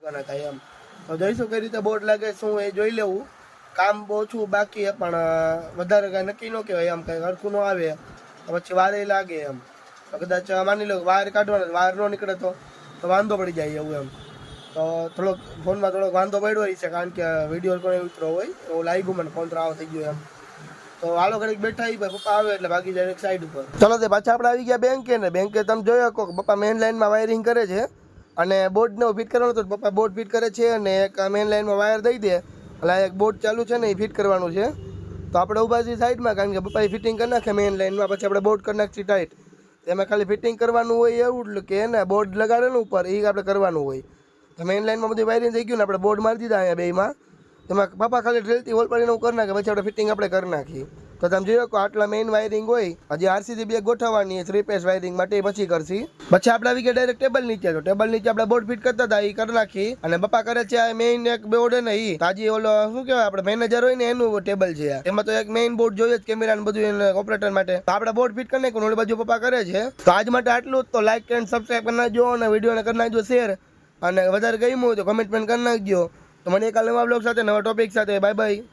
થાય એમ તો જોઈશું કઈ રીતે બોર્ડ લાગે શું એ જોઈ લેવું. કામ ઓછું બાકી પણ વધારે કાંઈ નક્કી ન કહેવાય એમ, કાંઈ હરખું ન આવે તો પછી વારે લાગે એમ. તો કદાચ માની લો વાયર કાઢવાનો વાયર ન નીકળે તો વાંધો પડી જાય એવું એમ. તો થોડોક ફોનમાં થોડોક વાંધો પડ્યો હોય છે કારણ કે વિડીયો કોઈ ઉતરો હોય એવું લાગ્યું મને, ફોન ત્રાવ થઈ ગયો એમ. તો હાલો ઘડીક બેઠા ભાઈ પપ્પા આવે એટલે ભાગી જાય એક સાઈડ ઉપર. ચલો તે પાછા આપણે આવી ગયા બેંકે ને બેંકે તમે જોઈ શકો પપ્પા મેઇન લાઇનમાં વાયરિંગ કરે છે અને બોર્ડને ફિટ કરવાનું હતું. પપ્પા બોર્ડ ફિટ કરે છે અને એક મેઇન લાઇનમાં વાયર દઈ દે એટલે એક બોર્ડ ચાલુ છે ને એ ફિટ કરવાનું છે. તો આપણે ઊભા છીએ સાઈડમાં કારણ કે પપ્પાએ ફિટિંગ કરી નાખે મેઇન લાઇનમાં, પછી આપણે બોર્ડ કરી નાખીએ ટાઈટ. એમાં ખાલી ફિટિંગ કરવાનું હોય એવું કે ને બોર્ડ લગાડેલું ઉપર એ આપણે કરવાનું હોય. તો મેઇન લાઇનમાં બધું વાયરિંગ થઈ ગયું ને આપણે બોર્ડ મારી દીધા અહીંયા બેમાં. એમાં પપ્પા ખાલી ડ્રીલથી હોલ પાડીને કરી નાખે પછી આપણે ફિટિંગ આપણે કરી નાખીએ. તો તમે જોઈ શકો આટલા મેઇન વાયરિંગ હોય હજી આરસીસી બે ગોઠવવાની છે 3 ફેઝ વાયરિંગ માટે પછી કરશી. પછી આપણે આવી ગયા ડાયરેક્ટ ટેબલ નીચે. તો ટેબલ નીચે આપણે બોર્ડ ફિટ કરતા હતા એ કરી નાખી અને પપ્પા કરે છે આ મેઇન એક બોર્ડ ને એ તાજી ઓલો શું કહેવાય આપણે મેનેજર હોય ને એનું ટેબલ છે. એમાં તો એક મેઇન બોર્ડ જોઈએ જ કેમેરા ને બધું ઓપરેટર માટે. તો આપણે બોર્ડ ફિટ કરી નાખ્યું ઓલી બાજુ પપ્પા કરે છે. તો આજ માટે આટલું જ. તો લાઈક એન્ડ સબસ્ક્રાઈબ કરી નાખજો અને વિડીયોને કરી નાખજો શેર અને વધારે ગમ્યું હોય તો કમેન્ટમેન્ટ કરી નાખજો. તો મને એક નવા બ્લોગ સાથે નવા ટોપિક સાથે બાય બાય.